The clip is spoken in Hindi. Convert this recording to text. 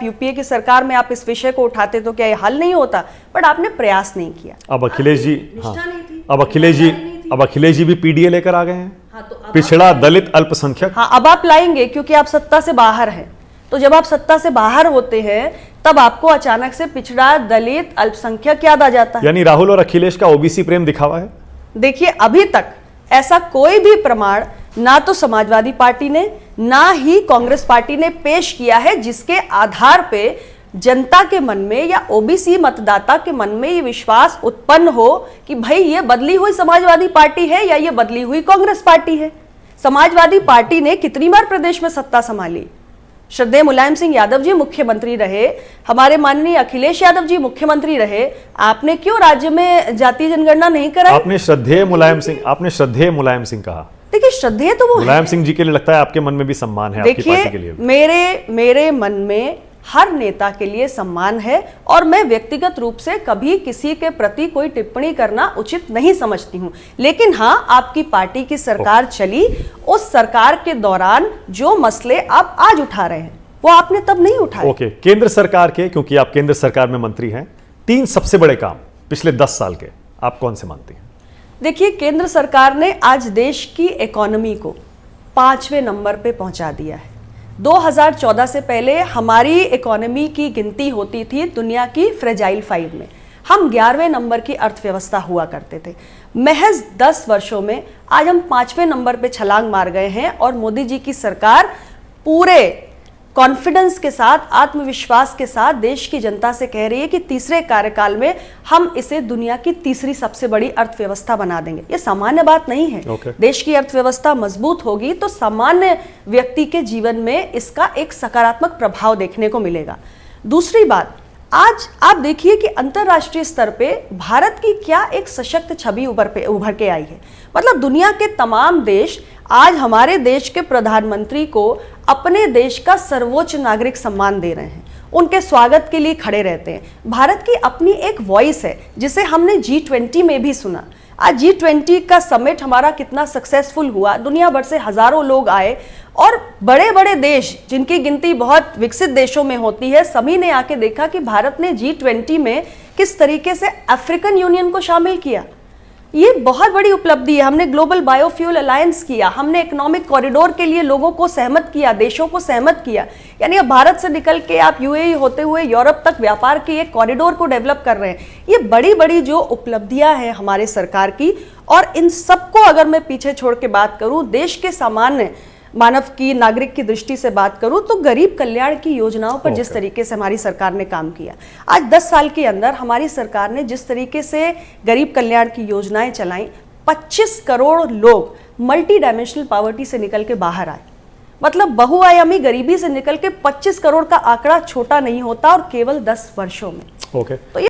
यूपीए की सरकार में आप इस विषय को उठाते तो क्या ये हल नहीं होता, बट आपने प्रयास नहीं किया। अब अखिलेश जी, हाँ, निष्ठा नहीं थी, अब अखिलेश जी भी पीडीए लेकर आ गए हैं। हाँ, तो अब पिछड़ा, दलित, अल्पसंख्यक। हाँ, अब आप लाएंगे क्योंकि आप सत्ता से बाहर हैं। तो जब आप सत्ता से बाहर होते हैं तब आपको अचानक से पिछड़ा, दलित, अल्पसंख्यक याद आ जाता है। यानी राहुल और अखिलेश का ओबीसी प्रेम दिखावा है। देखिए, अभी तक ऐसा कोई भी प्रमाण ना तो समाजवादी पार्टी ने ना ही कांग्रेस पार्टी ने पेश किया है जिसके आधार पे जनता के मन में या ओबीसी मतदाता के मन में ये विश्वास उत्पन्न हो कि भाई ये बदली हुई समाजवादी पार्टी है या ये बदली हुई कांग्रेस पार्टी है। समाजवादी पार्टी ने कितनी बार प्रदेश में सत्ता संभाली? श्रद्धेय मुलायम सिंह यादव जी मुख्यमंत्री रहे, हमारे माननीय अखिलेश यादव जी मुख्यमंत्री रहे। आपने क्यों राज्य में जातीय जनगणना नहीं कराई? आपने श्रद्धेय मुलायम सिंह कहा। देखिए, श्रद्धेय तो वो मुलायम सिंह जी के लिए लगता है आपके मन में भी सम्मान है, आपकी पार्टी के लिए भी। मेरे मन में हर नेता के लिए सम्मान है और मैं व्यक्तिगत रूप से कभी किसी के प्रति कोई टिप्पणी करना उचित नहीं समझती हूं। लेकिन हां, आपकी पार्टी की सरकार चली, उस सरकार के दौरान जो मसले आप आज उठा रहे हैं वो आपने तब नहीं उठाए। ओके, केंद्र सरकार के, क्योंकि आप केंद्र सरकार में मंत्री हैं, 3 सबसे बड़े काम पिछले 10 साल के आप कौन से मानती हैं? देखिए, केंद्र सरकार ने आज देश की इकोनॉमी को 5वें नंबर पे पहुंचा दिया है। 2014 से पहले हमारी इकोनॉमी की गिनती होती थी दुनिया की फ्रेजाइल 5 में। हम 11वें नंबर की अर्थव्यवस्था हुआ करते थे। महज 10 वर्षों में आज हम 5वें नंबर पे छलांग मार गए हैं और मोदी जी की सरकार पूरे कॉन्फिडेंस के साथ, आत्मविश्वास के साथ देश की जनता से कह रही है कि तीसरे कार्यकाल में हम इसे दुनिया की तीसरी सबसे बड़ी अर्थव्यवस्था बना देंगे। ये सामान्य बात नहीं है। देश की अर्थव्यवस्था मजबूत होगी तो सामान्य व्यक्ति के जीवन में इसका एक सकारात्मक प्रभाव देखने को मिलेगा। दूसरी बात, आज आप देखिए कि अंतर्राष्ट्रीय स्तर पे भारत की क्या एक सशक्त छवि उभर के आई है। मतलब दुनिया के तमाम देश आज हमारे देश के प्रधानमंत्री को अपने देश का सर्वोच्च नागरिक सम्मान दे रहे हैं, उनके स्वागत के लिए खड़े रहते हैं। भारत की अपनी एक वॉइस है जिसे हमने G20 में भी सुना। आज G20 का समिट हमारा कितना सक्सेसफुल हुआ, दुनिया भर से हजारों लोग आए और बड़े बड़े देश जिनकी गिनती बहुत विकसित देशों में होती है, सभी ने आके देखा कि भारत ने G20 में किस तरीके से अफ्रीकन यूनियन को शामिल किया। ये बहुत बड़ी उपलब्धि है। हमने ग्लोबल बायोफ्यूल अलायंस किया, हमने इकोनॉमिक कॉरिडोर के लिए लोगों को सहमत किया, देशों को सहमत किया। यानी अब भारत से निकल के आप यूएई होते हुए यूरोप तक व्यापार के एक कॉरिडोर को डेवलप कर रहे हैं। ये बड़ी बड़ी जो उपलब्धियां हैं हमारे सरकार की, और इन सबको अगर मैं पीछे छोड़ के बात करूं, देश के सामान्य मानव की, नागरिक की दृष्टि से बात करूं तो गरीब कल्याण की योजनाओं पर जिस तरीके से हमारी सरकार ने काम किया, आज 10 साल के अंदर हमारी सरकार ने जिस तरीके से गरीब कल्याण की योजनाएं चलाई, 25 करोड़ लोग मल्टी डायमेंशनल पॉवर्टी से निकल के बाहर आए। मतलब बहुआयामी गरीबी से निकल के 25 करोड़ का आंकड़ा छोटा नहीं होता, और केवल 10 वर्षों में। तो